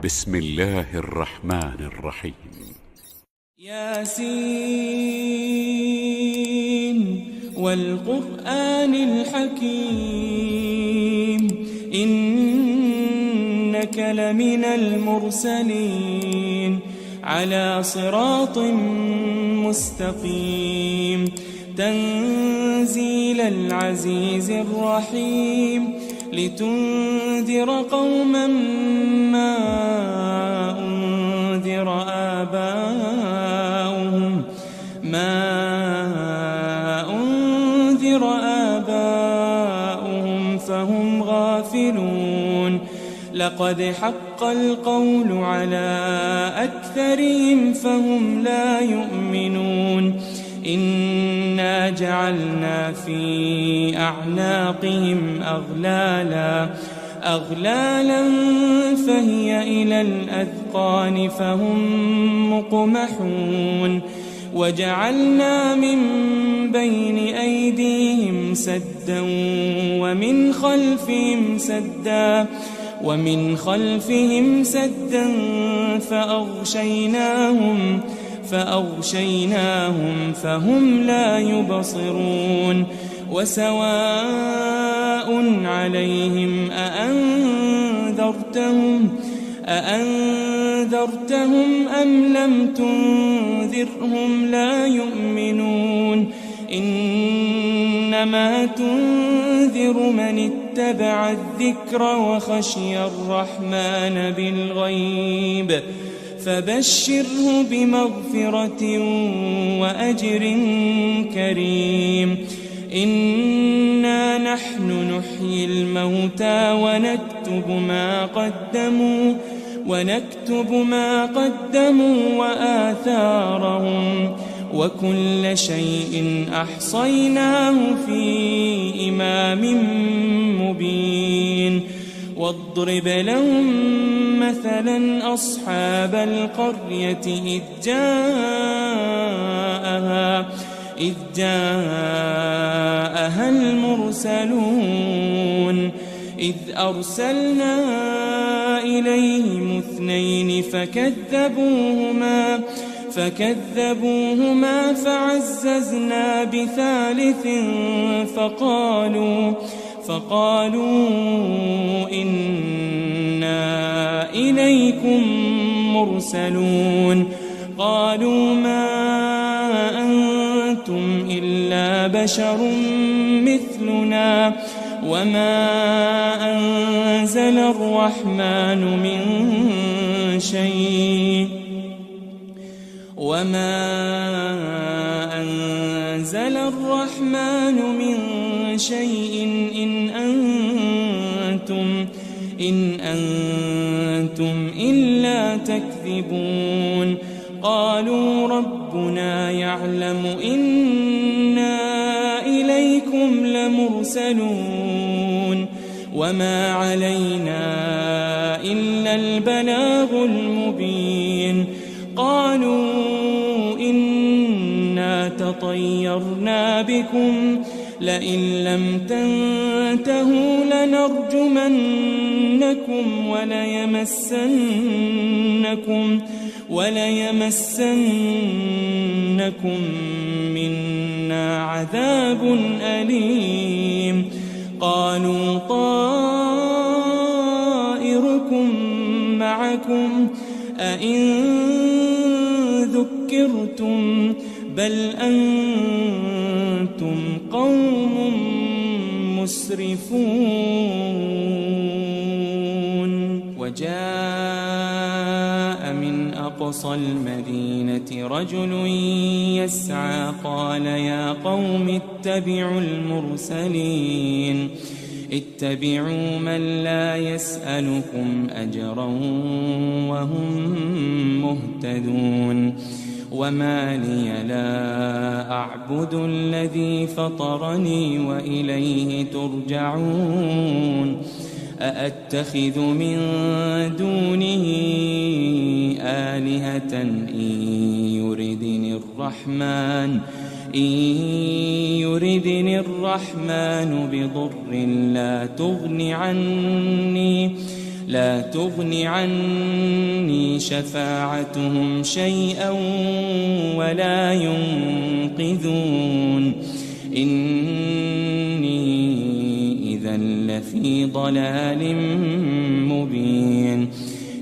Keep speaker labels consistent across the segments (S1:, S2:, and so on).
S1: بسم الله الرحمن الرحيم.
S2: ياسين والقرآن الحكيم إنك لمن المرسلين على صراط مستقيم تنزيل العزيز الرحيم لتنذر قوما ما أنذر آباؤهم فهم غافلون لقد حق القول على أكثرهم فهم لا يؤمنون إنا جعلنا في أعناقهم أغلالا فهي إلى الأذقان فهم مقمحون وجعلنا من بين أيديهم سدا ومن خلفهم سدا فأغشيناهم فهم لا يبصرون وسواء عليهم أأنذرتهم أم لم تنذرهم لا يؤمنون إنما تنذر من اتبع الذكر وخشي الرحمن بالغيب فبشره بمغفرة وأجر كريم إنا نحن نحيي الموتى ونكتب ما قدموا وآثارهم وكل شيء أحصيناه في إمام مبين واضرب لهم مثلا أصحاب القرية إذ جاءها المرسلون إذ أرسلنا إليهم 2 فكذبوهما فعززنا ب3 فقالوا إنا إليكم مرسلون قالوا ما أنتم إلا بشر مثلنا وما أنزل الرحمن من شيء إن أنتم إلا تكذبون قالوا ربنا يعلم إنا إليكم لمرسلون وما علينا إلا البلاغ المبين قالوا إنا تطيرنا بكم لئن لم تنتهوا لنرجمنكم وليمسنكم منا عذاب أليم قالوا طائركم معكم أئن ذكرتم بل أنتم قوم مسرفون وجاء من أقصى المدينة رجل يسعى قال يا قوم اتبعوا من لا يسألكم أجرا وهم مهتدون وما لي لا أعبد الذي فطرني وإليه ترجعون أأتخذ من دونه آلهة إن يردني الرحمن بضر لا تغن عني لا تغن عني شفاعتهم شيئا ولا ينقذون إني إذا لفي ضلال مبين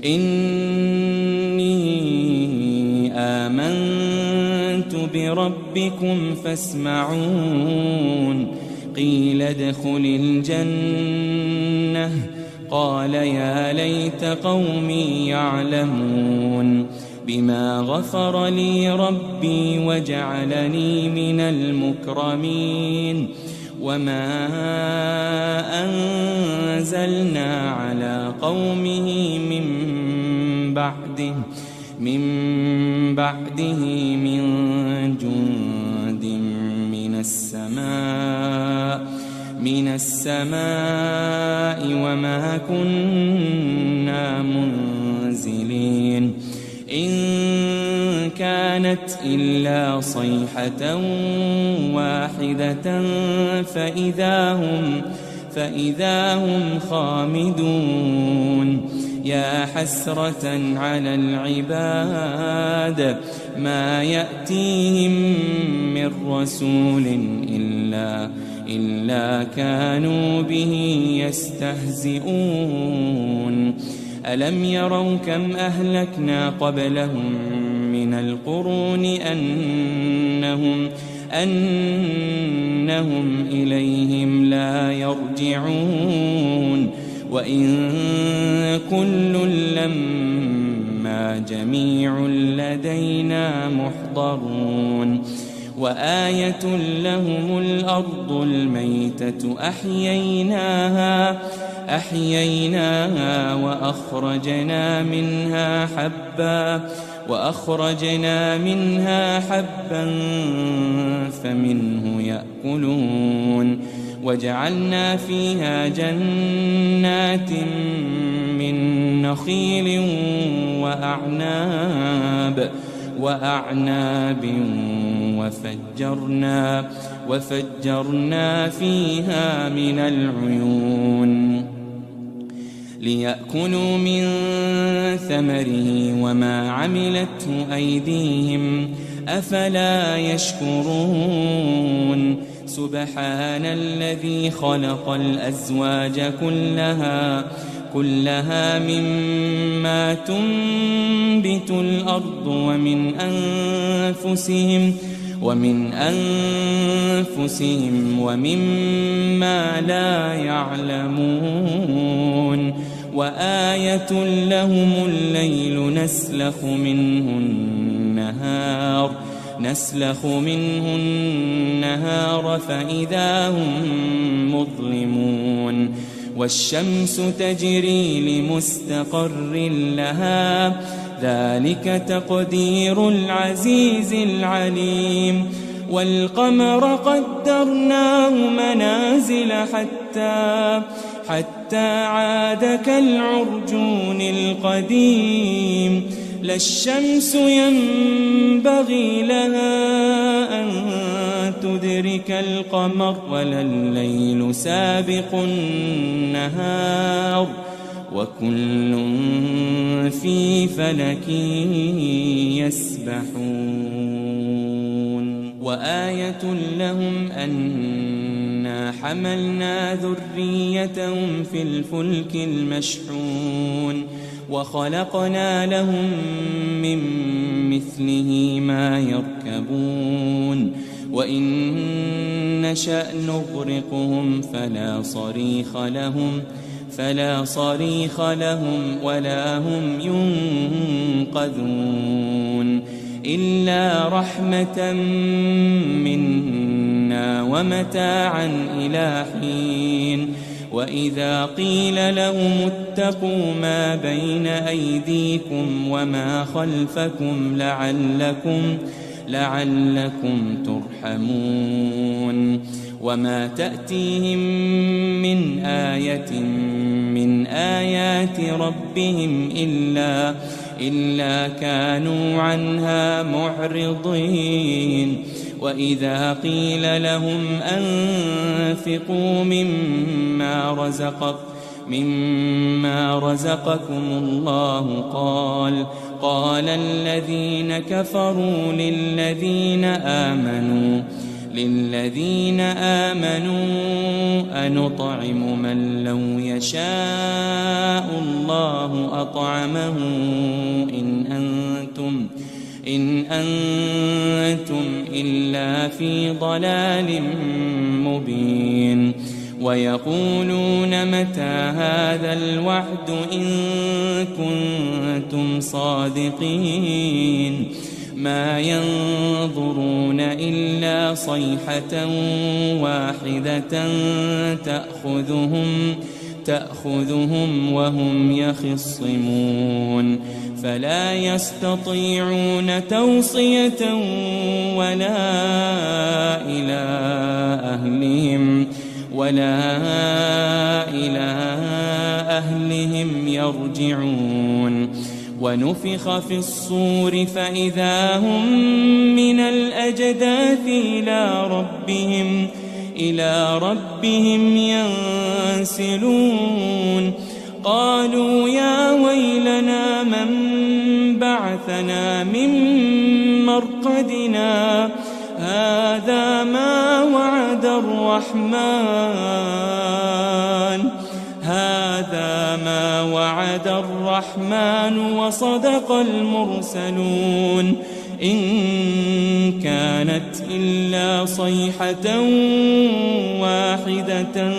S2: إني آمنت بربكم فاسمعون قيل ادخل الجنة قال يا ليت قومي يعلمون بما غفر لي ربي وجعلني من المكرمين وما أنزلنا على قومه من بعده من جند من السماء وما كنا منزلين إن كانت إلا صيحة واحدة فإذا هم خامدون يا حسرة على العباد ما يأتيهم من رسول إلا كانوا به يستهزئون ألم يروا كم أهلكنا قبلهم من القرون أنهم إليهم لا يرجعون وإن كل لما جميع لدينا محضرون وآية لهم الأرض الميتة أحييناها وأخرجنا منها حبا فمنه يأكلون وجعلنا فيها جنات من نخيل وأعناب وفجرنا فيها من العيون ليأكلوا من ثمره وما عملته أيديهم أفلا يشكرون سبحان الذي خلق الأزواج كلها مما تنبت الأرض ومن أنفسهم ومما لا يعلمون وآية لهم الليل نسلخ منه النهار فإذا هم مظلمون والشمس تجري لمستقر لها ذلك تقدير العزيز العليم والقمر قدرناه منازل حتى عاد كالعرجون القديم لا الشمس ينبغي لها أن تدرك القمر ولا الليل سابق النهار وكل في فلك يسبحون وآية لهم أنا حملنا ذريتهم في الفلك المشحون وخلقنا لهم من مثله ما يركبون وإن نشأ نغرقهم فلا صريخ لهم ولا هم ينقذون إلا رحمة منا ومتاعا إلى حين وإذا قيل لهم اتقوا ما بين أيديكم وما خلفكم لعلكم ترحمون وما تأتيهم من آية من آيات ربهم إلا كانوا عنها معرضين وإذا قيل لهم أنفقوا مما مما رزقكم الله قال الذين كفروا للذين آمنوا أنطعم من لو يشاء الله أطعمه إن أنتم إلا في ضلال مبين ويقولون متى هذا الوعد إن كنتم صادقين ما ينظرون إلا صيحة واحدة تأخذهم وهم يخصمون فلا يستطيعون توصية ولا إلى أهلهم يرجعون ونفخ في الصور فإذا هم من الأجداث إلى ربهم ينسلون قالوا يا ويلنا من بعثنا من مرقدنا هذا ما وعد الرحمن وصدق المرسلون إن كانت إلا صيحة واحدة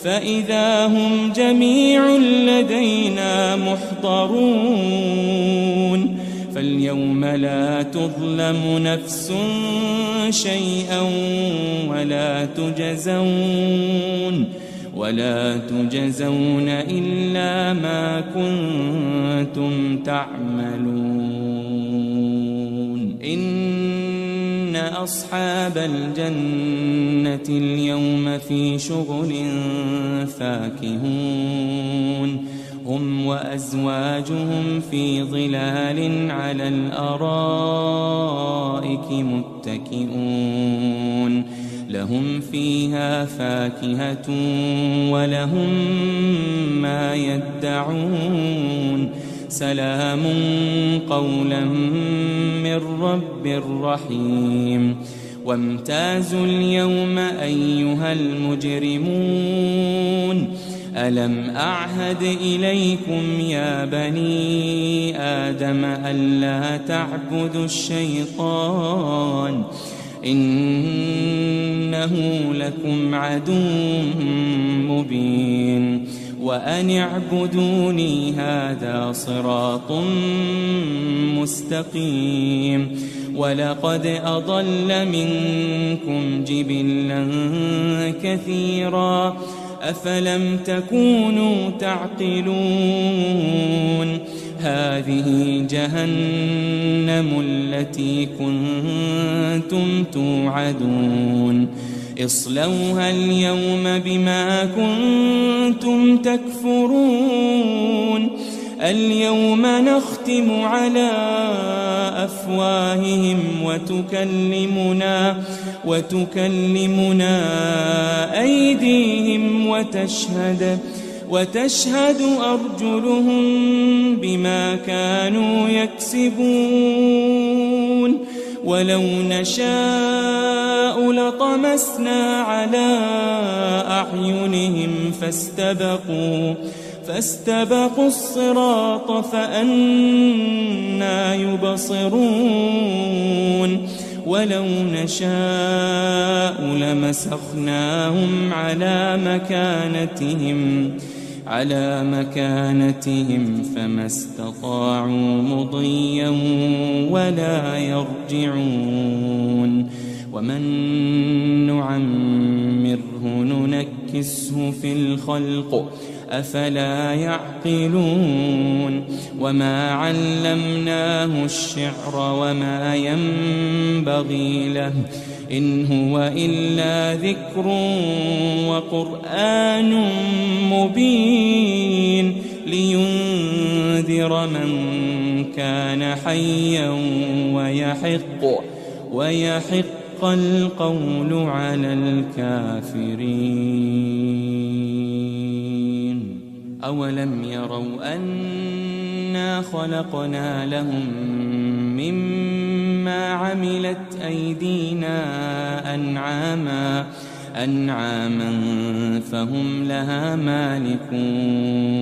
S2: فإذا هم جميع لدينا محضرون فاليوم لا تظلم نفس شيئا ولا تجزون إلا ما كنتم تعملون إن أصحاب الجنة اليوم في شغل فاكهون هم وأزواجهم في ظلال على الأرائك متكئون لهم فيها فاكهة ولهم ما يدعون سلام قولا من رب رحيم وامتازوا اليوم أيها المجرمون ألم أعهد إليكم يا بني آدم ألا تعبدوا الشيطان إنه لكم عدو مبين وأن اعبدوني هذا صراط مستقيم ولقد أضل منكم جبلا كثيرا أفلم تكونوا تعقلون هذه جهنم التي كنتم توعدون اصلوها اليوم بما كنتم تكفرون اليوم نختم على أفواههم وتكلمنا أيديهم وتشهد أرجلهم بما كانوا يكسبون ولو نشاء لطمسنا على أعينهم فاستبقوا الصراط فأنى يبصرون ولو نشاء لمسخناهم على مكانتهم فما استطاعوا مضيا ولا يرجعون ومن نعمره ننكسه في الخلق أفلا يعقلون وما علمناه الشعر وما ينبغي له إن هو إلا ذكر وقرآن مبين لينذر من كان حيا ويحق حق القول على الكافرين. أولم يروا أنا خلقنا لهم مما عملت أيدينا أنعاما فهم لها مالكون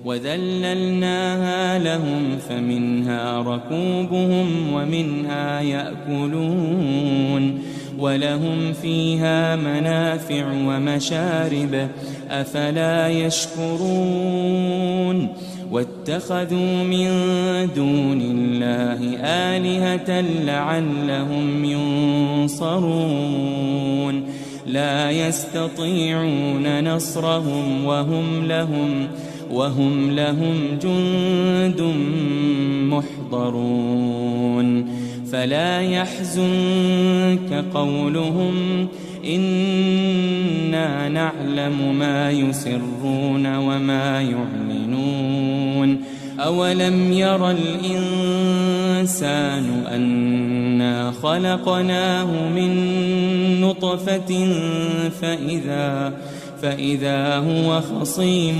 S2: وذللناها لهم فمنها ركوبهم ومنها يأكلون ولهم فيها منافع ومشارب أفلا يشكرون واتخذوا من دون الله آلهة لعلهم ينصرون لا يستطيعون نصرهم وهم لهم جند محضرون فلا يحزنك قولهم إنا نعلم ما يسرون وما يعلنون أولم ير الإنسان أنا خلقناه من نطفة فإذا هو خصيم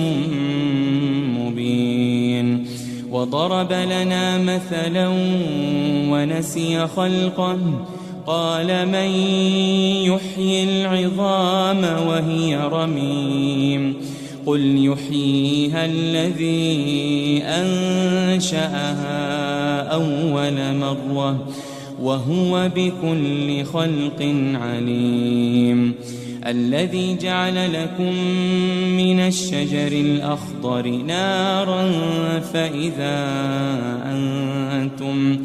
S2: مبين وضرب لنا مثلا ونسي خلقه قال من يحيي العظام وهي رميم قل يحييها الذي أنشأها أول مرة وهو بكل خلق عليم الذي جعل لكم من الشجر الأخضر نارا فإذا أنتم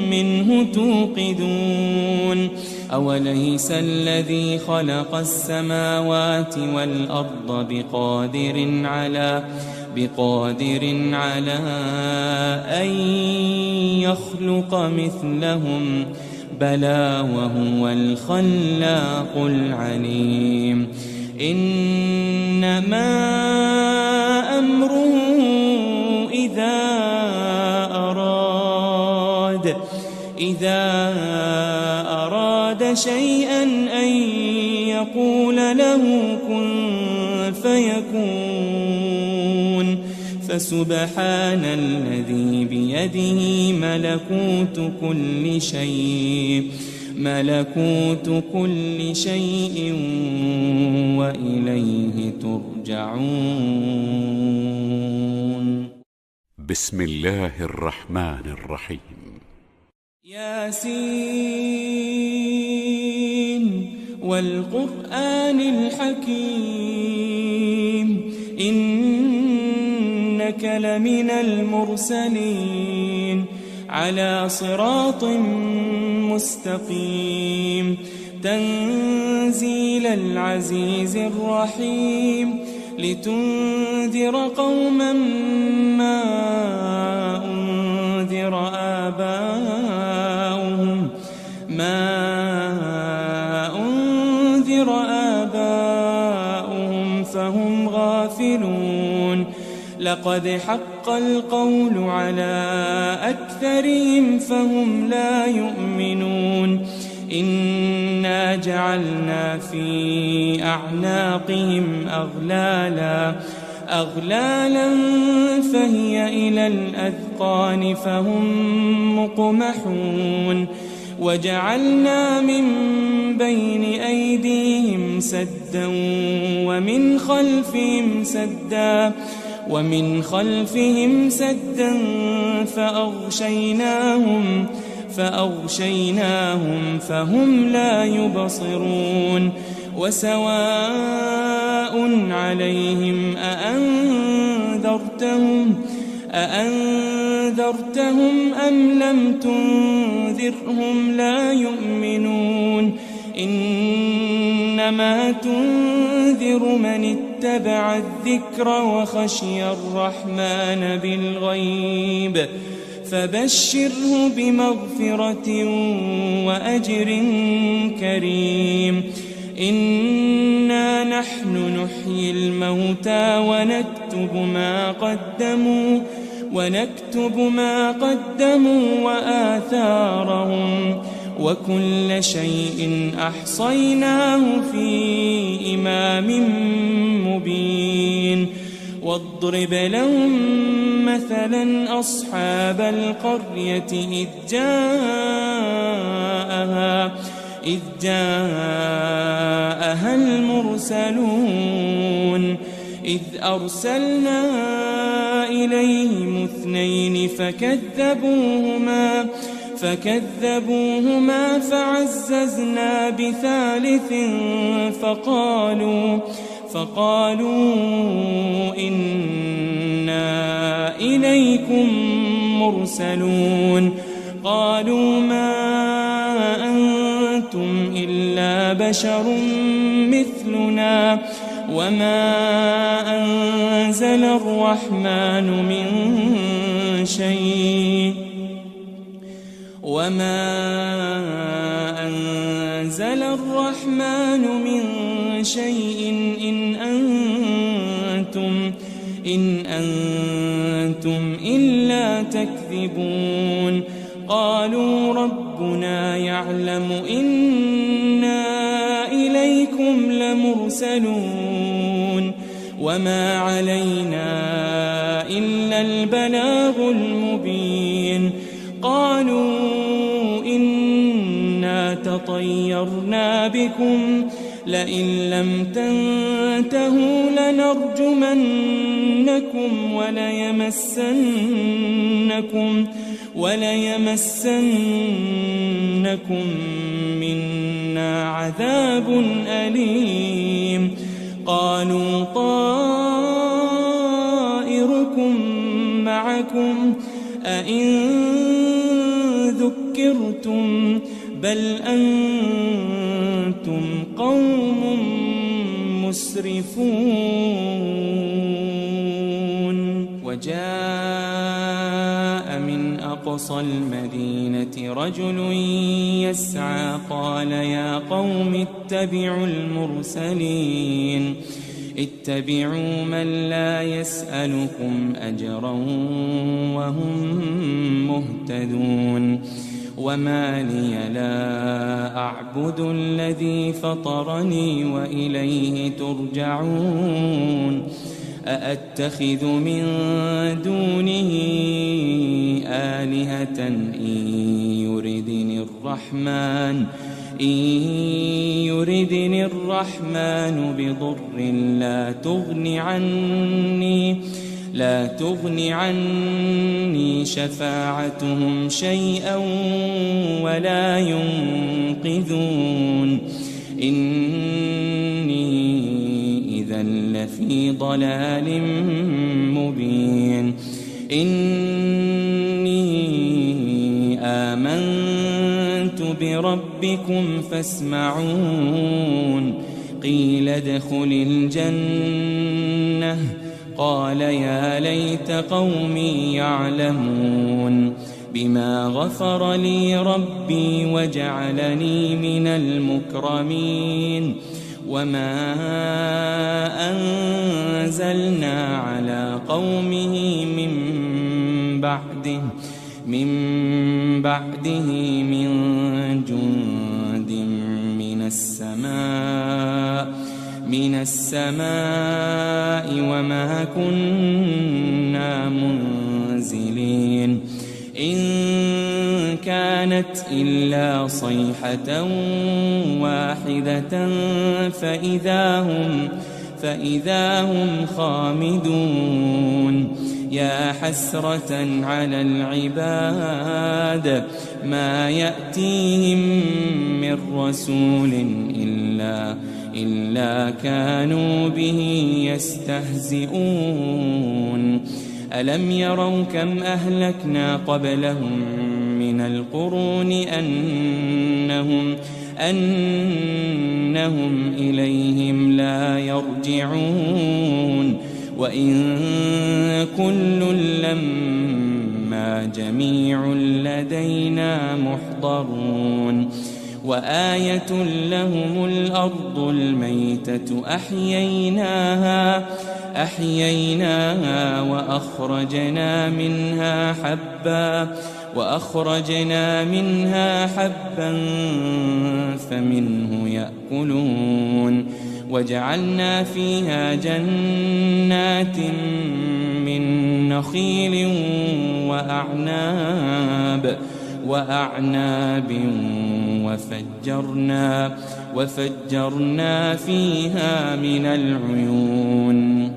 S2: منه توقدون أوليس الذي خلق السماوات والأرض بقادر على أن يخلق مثلهم بلى وهو الخلاق العليم إنما أمره إذا أراد شيئا أن يقول له كن فيكون فسبحان الذي بيده ملكوت كل شيء وإليه ترجعون.
S1: بسم الله الرحمن الرحيم.
S2: ياسين والقرآن الحكيم إنك لمن المرسلين على صراط مستقيم تنزيل العزيز الرحيم لتنذر قوما ما أنذر آباؤهم فهم غافلون لقد حق القول على أكثرهم فهم لا يؤمنون إنا جعلنا في أعناقهم أغلالا فهي إلى الأذقان فهم مقمحون وجعلنا من بين أيديهم سدا ومن خلفهم سدا فأغشيناهم فهم لا يبصرون وسواء عليهم أأنذرتهم أم لم تنذرهم لا يؤمنون إنما تنذر من اتبع الذكر وخشي الرحمن بالغيب فبشره بمغفرة وأجر كريم إنا نحن نحيي الموتى ونكتب ما قدموا ونكتب ما قدموا وآثارهم وكل شيء أحصيناه في إمام مبين واضرب لهم مثلا أصحاب القرية إذ جاءها المرسلون إذ أرسلنا إليهم 2 فكذبوهما فعززنا ب3 فقالوا إنا إليكم مرسلون قالوا ما أنتم إلا بشر مثلنا وما أنزل الرحمن من شيء إن أنتم إلا تكذبون قالوا ربنا يعلم إنا إليكم لمرسلون وما علينا إلا البلاغ المبين قالوا إنا تطيرنا بكم لئن لم تنتهوا لنرجمنكم وليمسنكم منا عذاب أليم قالوا طائركم معكم أئن ذكرتم بل أنتم قوم مسرفون وجاء من أقصى المدينة رجل يسعى قال يا قوم اتبعوا المرسلين اتبعوا من لا يسألكم أجرا وهم مهتدون وما لي لا أعبد الذي فطرني وإليه ترجعون أأتخذ من دونه آلهة إن يردني الرحمن بضر لا تغن عني شفاعتهم شيئا ولا ينقذون إني إذا لفي ضلال مبين إني آمنت بربكم فاسمعون قيل ادخل الجنة قال يا ليت قومي يعلمون بما غفر لي ربي وجعلني من المكرمين وما أنزلنا على قومه من بعده من جند من السماء وما كنا منزلين إن كانت إلا صيحة واحدة فإذا هم خامدون يا حسرة على العباد ما يأتيهم من رسول إلا كانوا به يستهزئون ألم يروا كم أهلكنا قبلهم من القرون أنهم إليهم لا يرجعون وإن كل لما جميع لدينا محضرون وآية لهم الأرض الميتة أحييناها وأخرجنا منها حبا فمنه يأكلون وجعلنا فيها جنات من نخيل وأعناب وفجرنا فيها من العيون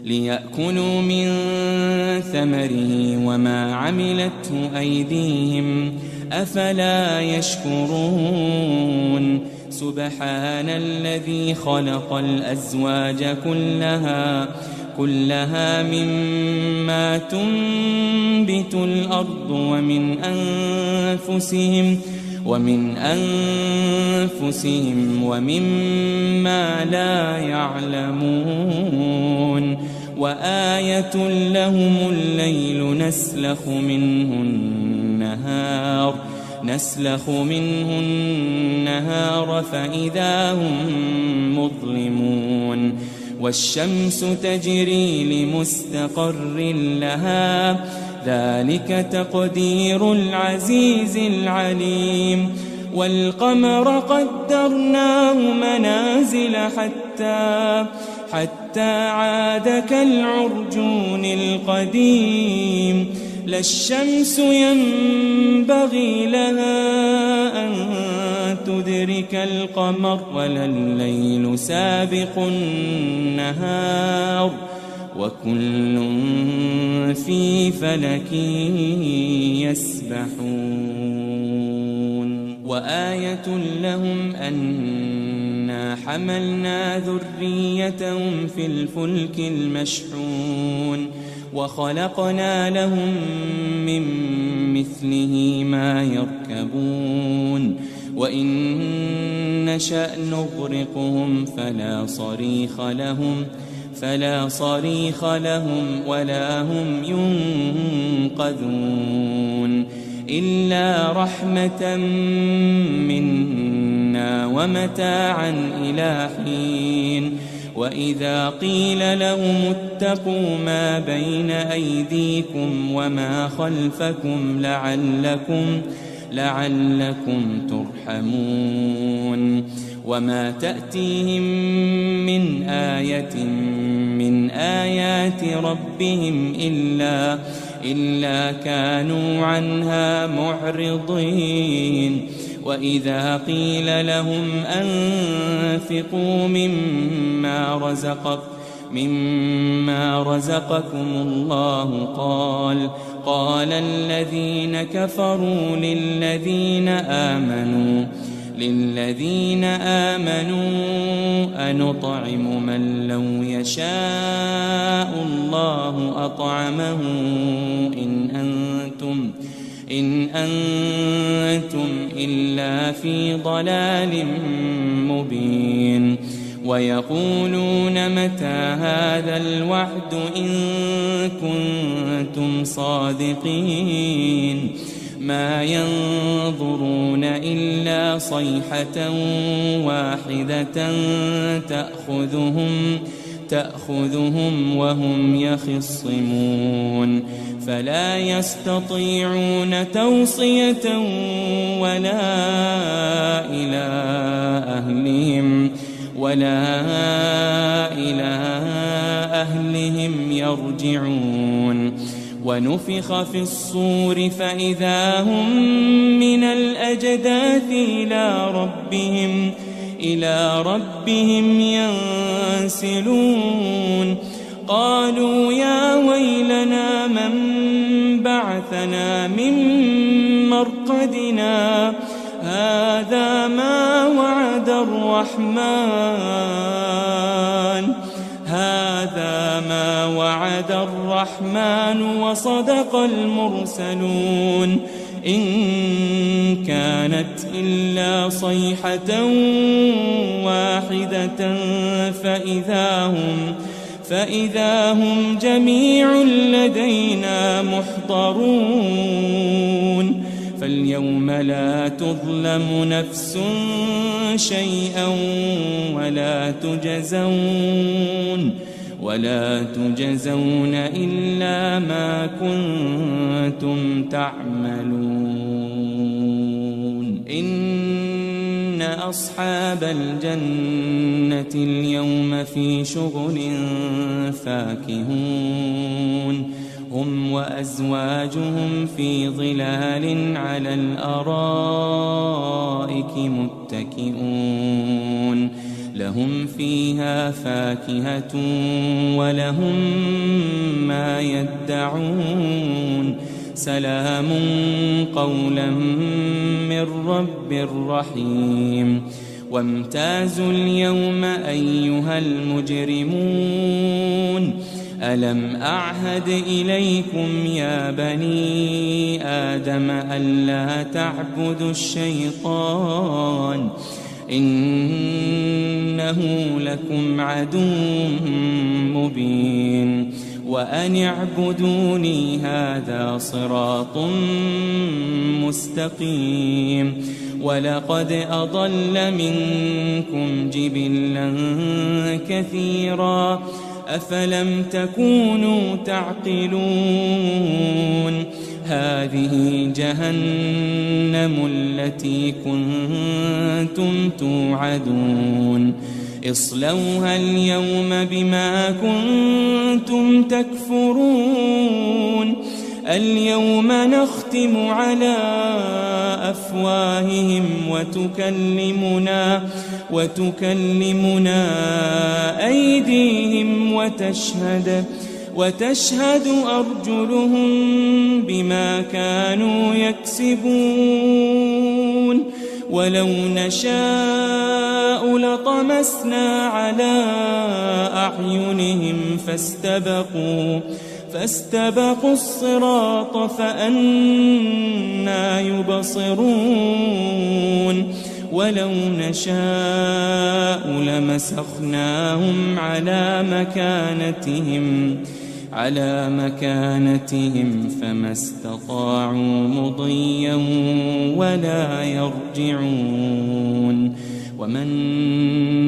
S2: ليأكلوا من ثمره وما عملته أيديهم أفلا يشكرون سبحان الذي خلق الأزواج كلها مما تنبت الأرض ومن أنفسهم ومما لا يعلمون وآية لهم الليل نسلخ منه النهار فإذا هم مظلمون والشمس تجري لمستقر لها ذلك تقدير العزيز العليم والقمر قدرناه منازل حتى عاد كالعرجون القديم لا الشمس ينبغي لها أن تدرك القمر ولا الليل سابق النهار وكل في فلك يسبحون وآية لهم أنا حملنا ذريتهم في الفلك المشحون وخلقنا لهم من مثله ما يركبون وإن نشأ نغرقهم فلا صريخ لهم ولا هم ينقذون إلا رحمة منا ومتاعا إلى حين وإذا قيل لهم اتقوا ما بين أيديكم وما خلفكم لعلكم ترحمون وما تأتيهم من آية من آيات ربهم إلا كانوا عنها معرضين وإذا قيل لهم أنفقوا مما رزقكم الله قال الذين كفروا للذين آمنوا أنطعم من لو يشاء الله أطعمه إن أنتم إلا في ضلال مبين ويقولون متى هذا الوعد إن كنتم صادقين ما ينظرون إلا صيحة واحدة تأخذهم وهم يخصمون فلا يستطيعون توصية ولا إلى أهلهم يرجعون ونفخ في الصور فإذا هم من الأجداث إلى ربهم ينسلون قالوا يا ويلنا من بعثنا من مرقدنا هذا ما وعد الرحمن وصدق المرسلون إن كانت إلا صيحة واحدة فإذا هم جميع لدينا محضرون فاليوم لا تظلم نفس شيئا ولا تجزون إلا ما كنتم تعملون. إن أصحاب الجنة اليوم في شغل فاكهون هم وأزواجهم في ظلال على الأرائك متكئون لهم فيها فاكهة ولهم ما يدعون سلام قولا من رب رحيم. وامتازوا اليوم أيها المجرمون ألم أعهد إليكم يا بني آدم ألا تعبدوا الشيطان إنه لكم عدو مبين وأن اعبدوني هذا صراط مستقيم. ولقد أضل منكم جبلا كثيرا أفلم تكونوا تعقلون. هذه جهنم التي كنتم توعدون اصلوها اليوم بما كنتم تكفرون. اليوم نختم على أفواههم وتكلمنا أيديهم وتشهد أرجلهم بما كانوا يكسبون. ولو نشاء لطمسنا على أعينهم فاستبقوا الصراط فأنى يبصرون. ولو نشاء لمسخناهم على مكانتهم فما استطاعوا مضيا ولا يرجعون. ومن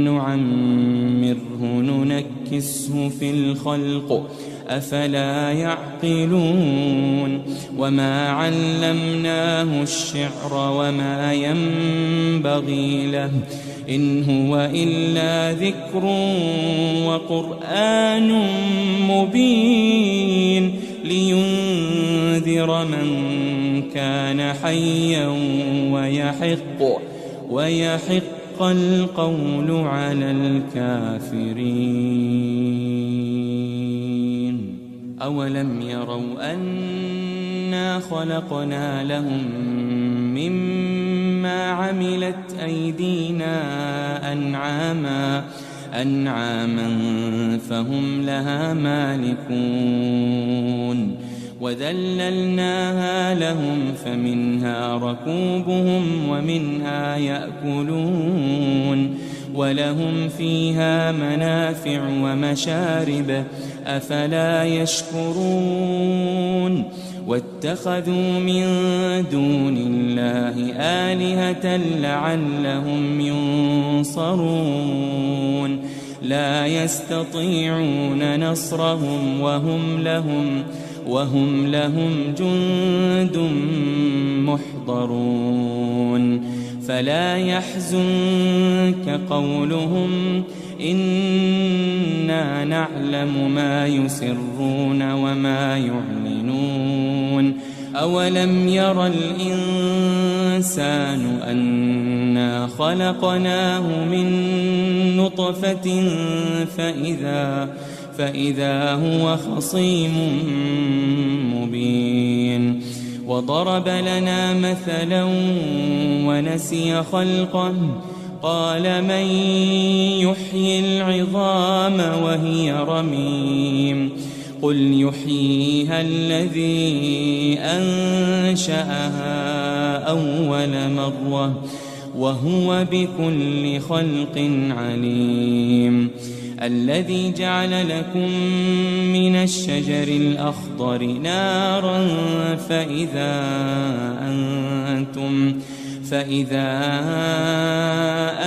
S2: نعمره ننكسه في الخلق أفلا يعقلون. وما علمناه الشعر وما ينبغي له إن هو إلا ذكر وقرآن مبين لينذر من كان حيا ويحق القول على الكافرين. أولم يروا أنا خلقنا لهم مما عملت أيدينا أنعاما فهم لها مالكون وذللناها لهم فمنها ركوبهم ومنها يأكلون ولهم فيها منافع ومشارب أفلا يشكرون. واتخذوا من دون الله آلهة لعلهم ينصرون لا يستطيعون نصرهم وهم لهم جند محضرون. فلا يحزنك قولهم إنا نعلم ما يسرون وما يعلنون. أولم ير الإنسان أنا خلقناه من نطفة فإذا هو خصيم مبين. وضرب لنا مثلا ونسي خلقه قال من يحيي العظام وهي رميم قل يحييها الذي أنشأها أول مرة وهو بكل خلق عليم. الذي جعل لكم من الشجر الأخضر نارا فإذا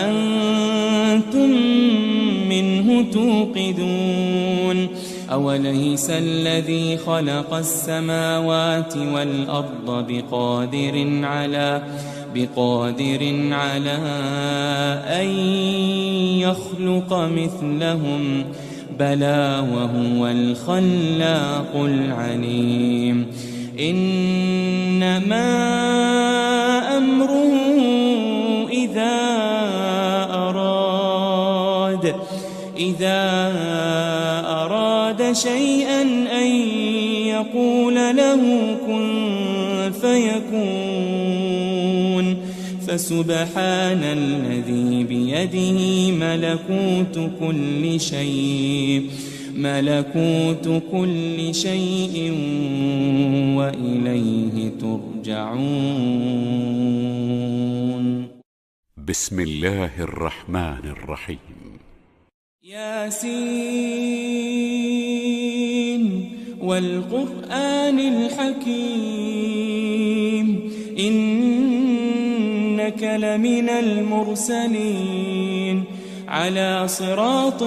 S2: أنتم منه توقدون أوليس الذي خلق السماوات والأرض بقادر على أن يخلق مثلهم بلى وهو الخلاق العليم إنما أمره إذا أراد شيئا أن يقول له كن فيكون فسبحان الذي بيده ملكوت كل شيء وإليه ترجعون.
S1: بسم الله الرحمن الرحيم.
S2: ياسين والقرآن الحكيم إنك لمن المرسلين على صراط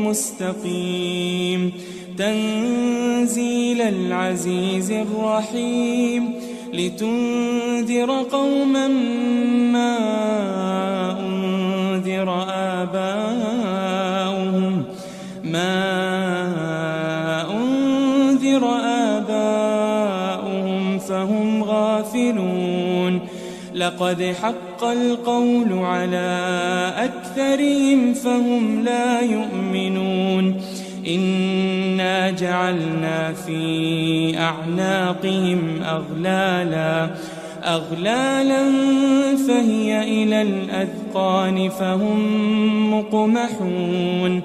S2: مستقيم تنزيل العزيز الرحيم لتنذر قوما ما أنذر آباؤهم فهم غافلون لقد حق القول على أكثرهم فهم لا يؤمنون إنا جعلنا في أعناقهم أغلالا فهي إلى الأذقان فهم مقمحون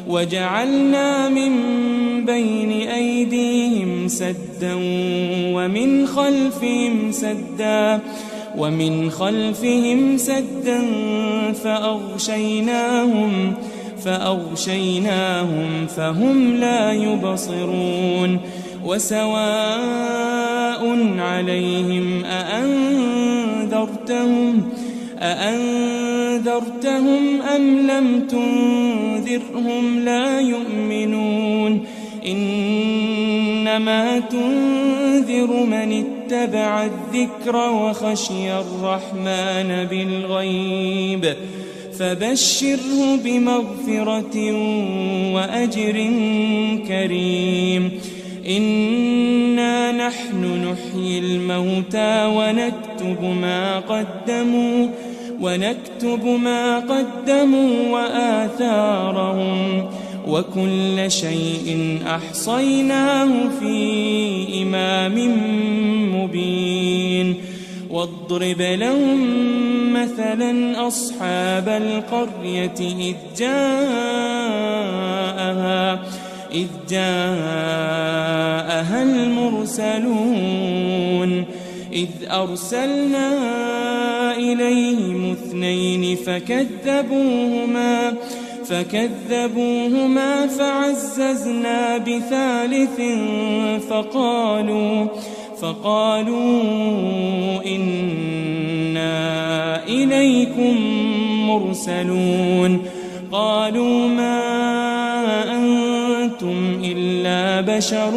S2: وجعلنا من بين أيديهم سدا ومن خلفهم سدا فأغشيناهم فهم لا يبصرون وسواء عليهم أأنذرتهم أم لم تنذرهم لا يؤمنون إنما تنذر من اتبع الذكر وخشي الرحمن بالغيب فبشره بمغفرة وأجر كريم إنا نحن نحيي الموتى ونكتب ما قدموا وآثارهم وكل شيء أحصيناه في إمام مبين واضرب لهم مثلا أصحاب القرية إذ جاءها المرسلون إذ أرسلنا إليهم 2 فكذبوهما فعززنا بثالث فقالوا إنا إليكم مرسلون قالوا ما أنتم إلا بشر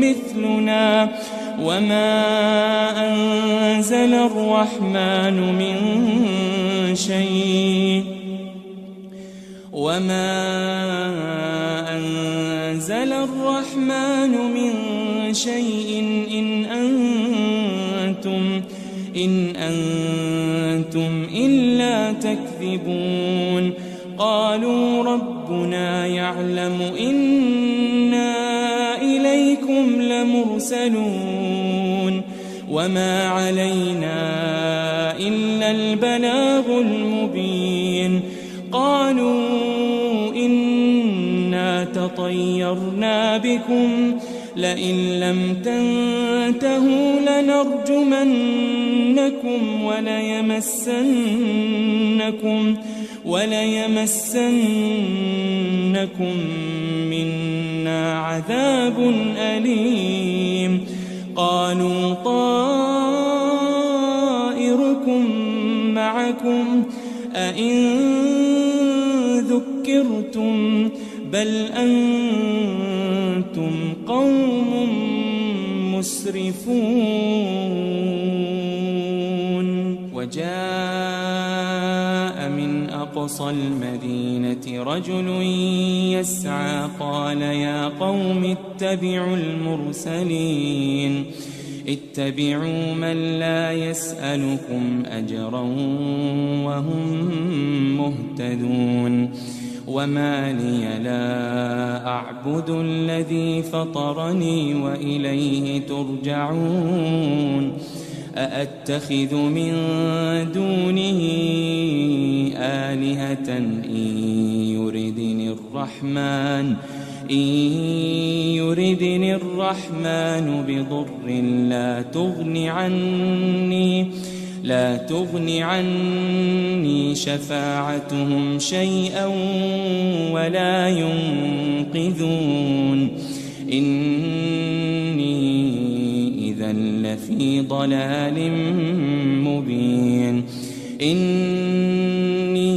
S2: مثلنا وما أنزل الرحمن من شيء إن أنتم إلا تكذبون قالوا ربنا يعلم إنا إليكم لمرسلون وما علينا إلا البلاغ المبين قالوا إنا تطيرنا بكم لئن لم تنتهوا وليمسنكم منا عذاب أليم قالوا طائركم معكم أئن ذكرتم بل أنتم قوم مسرفون وجاء من أقصى المدينة رجل يسعى قال يا قوم اتبعوا المرسلين اتبعوا من لا يسألكم أجرا وهم مهتدون وما لي لا أعبد الذي فطرني وإليه ترجعون أأتخذ من دونه آلهة إن يردني الرحمن بضر لا تغن عني شفاعتهم شيئا ولا ينقذون إني إذا لفي ضلال مبين إني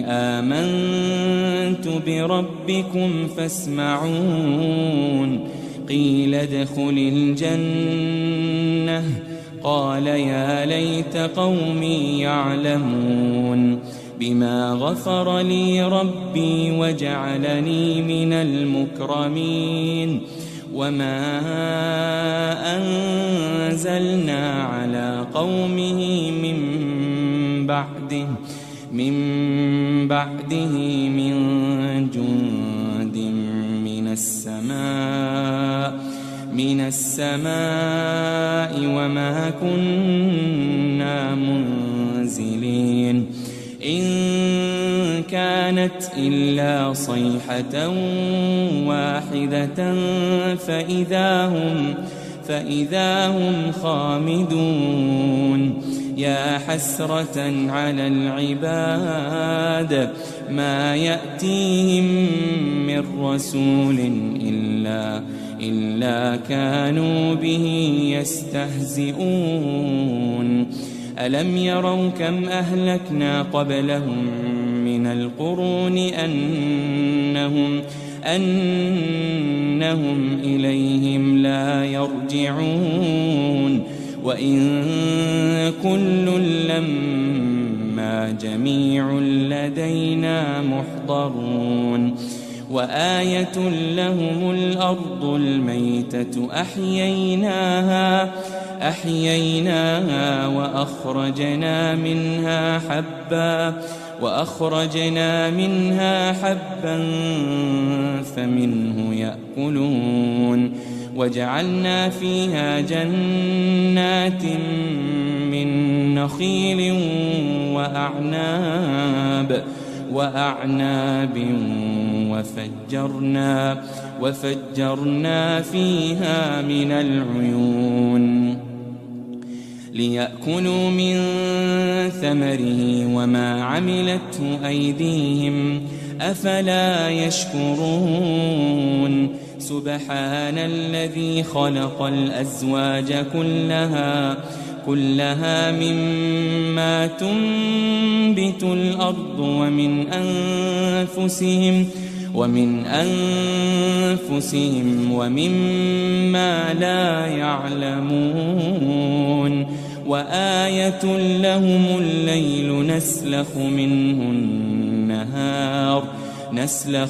S2: آمنت بربكم فاسمعون قيل ادخل الجنة قال يا ليت قومي يعلمون بما غفر لي ربي وجعلني من المكرمين وما أنزلنا على قومه من بعده من جند من السماء وما كنا منزلين إن كانت إلا صيحة واحدة فإذا هم خامدون يا حسرة على العباد ما يأتيهم من رسول إلا كانوا به يستهزئون ألم يروا كم أهلكنا قبلهم من القرون أنهم إليهم لا يرجعون وإن كل لما جميع لدينا محضرون وآية لهم الأرض الميتة أحييناها وأخرجنا منها حبا فمنه يأكلون وجعلنا فيها جنات من نخيل وأعناب وفجرنا فيها من العيون ليأكلوا من ثمره وما عملته أيديهم أفلا يشكرون سبحان الذي خلق الأزواج كلها مما تنبت الأرض ومن أنفسهم ومما لا يعلمون وآية لهم الليل نسلخ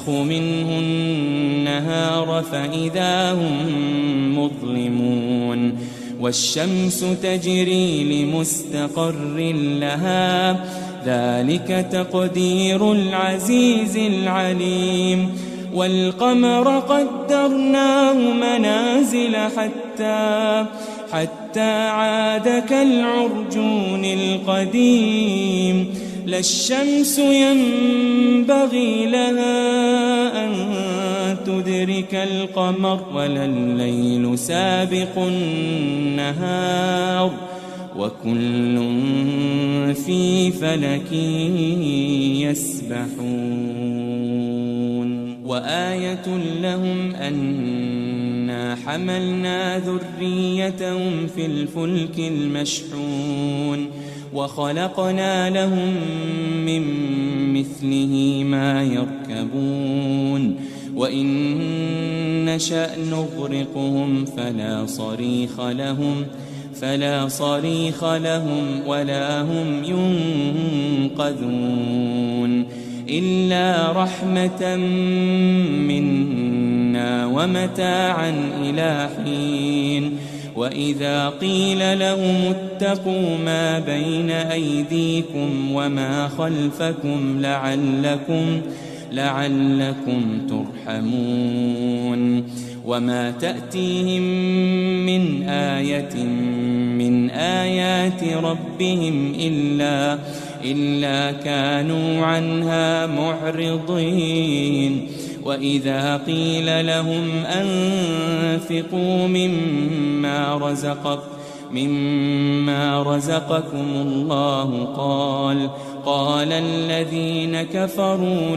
S2: منه النهار فإذا هم مظلمون والشمس تجري لمستقر لها ذلك تقدير العزيز العليم والقمر قدرناه منازل حتى عاد كالعرجون القديم لا الشمس ينبغي لها أن تدرك القمر ولا الليل سابق النهار وكل في فلك يسبحون وآية لهم أنا حملنا ذريتهم في الفلك المشحون وخلقنا لهم من مثله ما يركبون وإن نشأ نغرقهم فلا صريخ لهم ولا هم ينقذون إلا رحمة منا ومتاعا إلى حين وإذا قيل لهم اتقوا ما بين أيديكم وما خلفكم لعلكم ترحمون وما تأتيهم من آية من آيات ربهم إلا كانوا عنها معرضين وإذا قيل لهم أنفقوا مما رزقكم الله قال الذين كفروا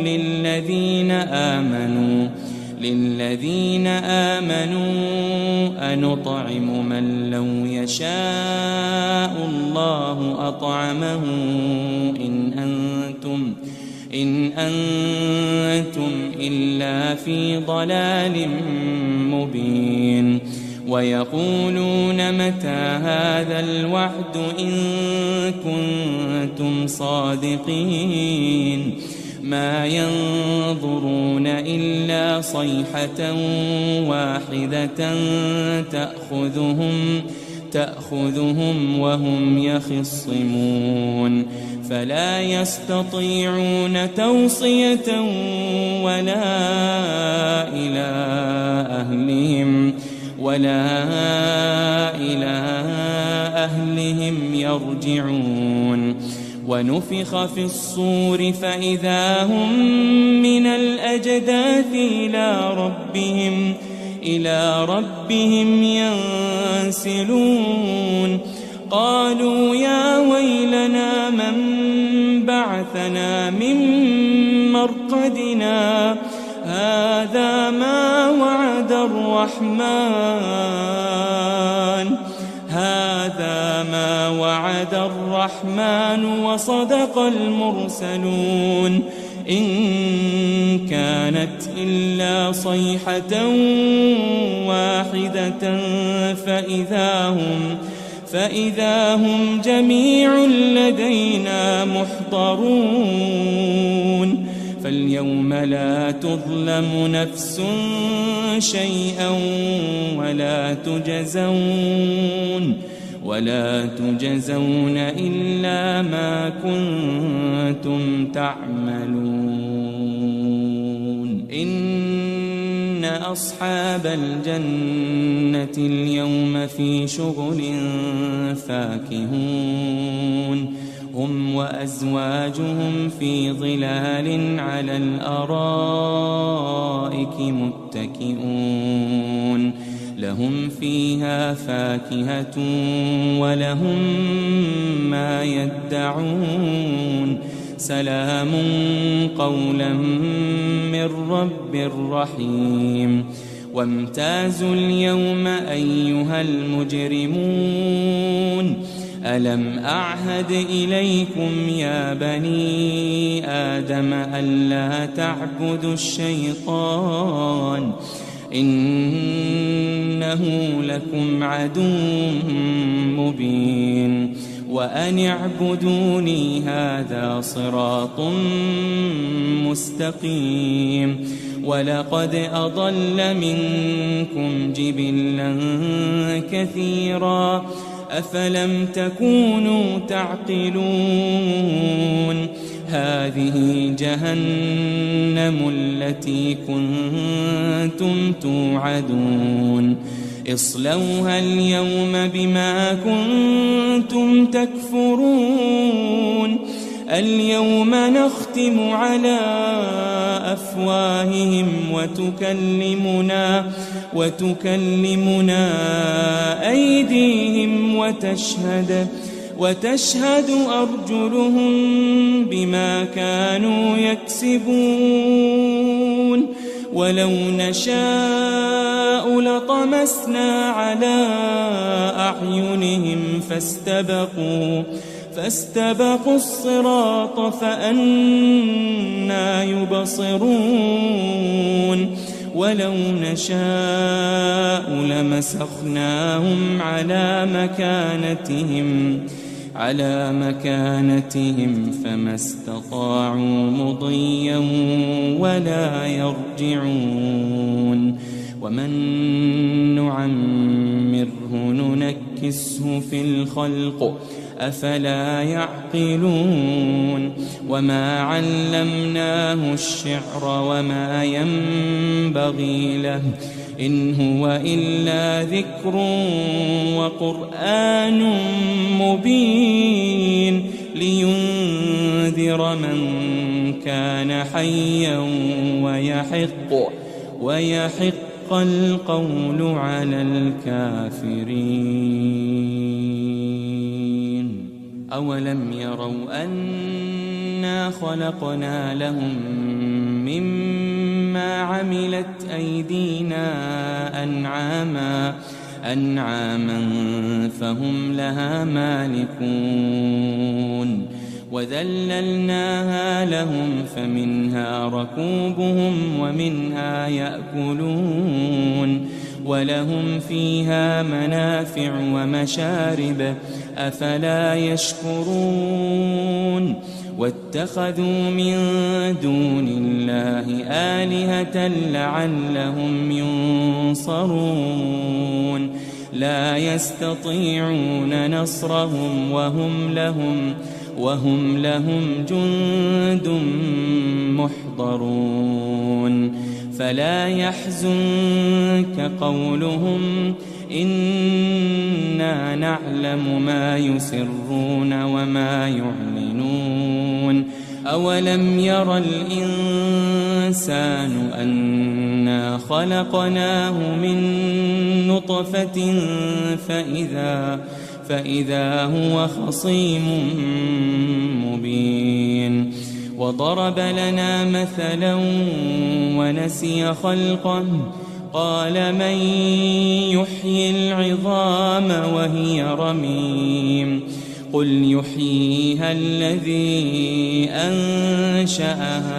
S2: للذين آمنوا أنطعم من لو يشاء الله أطعمه إن أنتم إلا في ضلال مبين ويقولون متى هذا الوعد إن كنتم صادقين ما ينظرون إلا صيحة واحدة تأخذهم وهم يخصمون فلا يستطيعون توصية ولا إلى أهلهم يرجعون ونفخ في الصور فإذا هم من الأجداث إلى ربهم ينسلون قالوا يا ويلنا من بعثنا من مرقدنا هذا ما وعد الرحمن وصدق المرسلون إن كانت إلا صيحة واحدة فإذا هم جميع لدينا محضرون فاليوم لا تظلم نفس شيئا ولا تجزون إلا ما كنتم تعملون إن أصحاب الجنة اليوم في شغل فاكهون هم وأزواجهم في ظلال على الأرائك متكئون لهم فيها فاكهة ولهم ما يدعون سلام قولا من رب رحيم وامتازوا اليوم أيها المجرمون ألم أعهد إليكم يا بني آدم ألا تعبدوا الشيطان إنه لكم عدو مبين وأن اعبدوني هذا صراط مستقيم ولقد أضل منكم جبلا كثيرا أفلم تكونوا تعقلون هذه جهنم التي كنتم توعدون اصلوها اليوم بما كنتم تكفرون اليوم نختم على أفواههم وتكلمنا أيديهم وتشهد أرجلهم بما كانوا يكسبون ولو نشاء لطمسنا على أعينهم فاستبقوا الصراط فأنى يبصرون ولو نشاء لمسخناهم على مكانتهم فما استطاعوا مضيا ولا يرجعون ومن نعمره ننكسه في الخلق أفلا يعقلون وما علمناه الشعر وما ينبغي له إن هو إلا ذكر وقرآن مبين لينذر من كان حيا ويحق القول على الكافرين أولم يروا أنا خلقنا لهم مما عملت أيدينا أنعاما فهم لها مالكون وذللناها لهم فمنها ركوبهم ومنها يأكلون ولهم فيها منافع ومشارب أفلا يشكرون واتخذوا من دون الله آلهة لعلهم ينصرون لا يستطيعون نصرهم وهم لهم جند محضرون فلا يحزنك قولهم إنا نعلم ما يسرون وما يعلنون أولم ير الإنسان أنا خلقناه من نطفة فإذا هو خصيم مبين وضرب لنا مثلا ونسي خلقه قال من يحيي العظام وهي رميم قل يحييها الذي أنشأها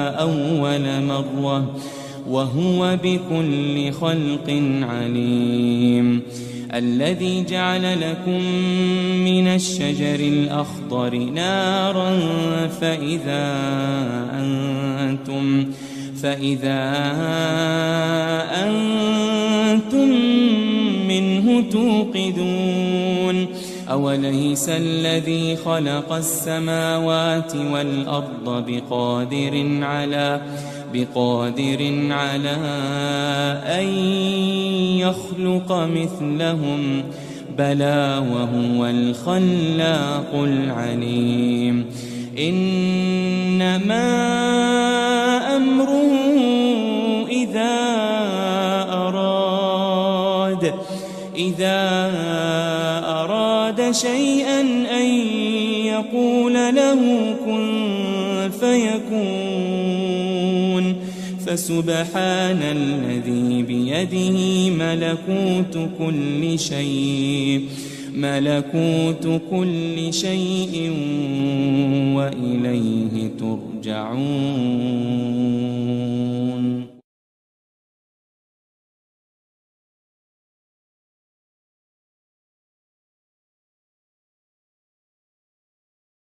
S2: أول مرة وهو بكل خلق عليم الذي جعل لكم من الشجر الأخضر نارا فإذا أنتم منه توقدون أوليس الذي خلق السماوات والأرض بقادر على أن يخلق مثلهم بلى وهو الخلاق العليم إنما أمره إذا أراد شيئا أن يقول له كن فيكون فسبحان الذي بيده ملكوت كل شيء وإليه ترجعون.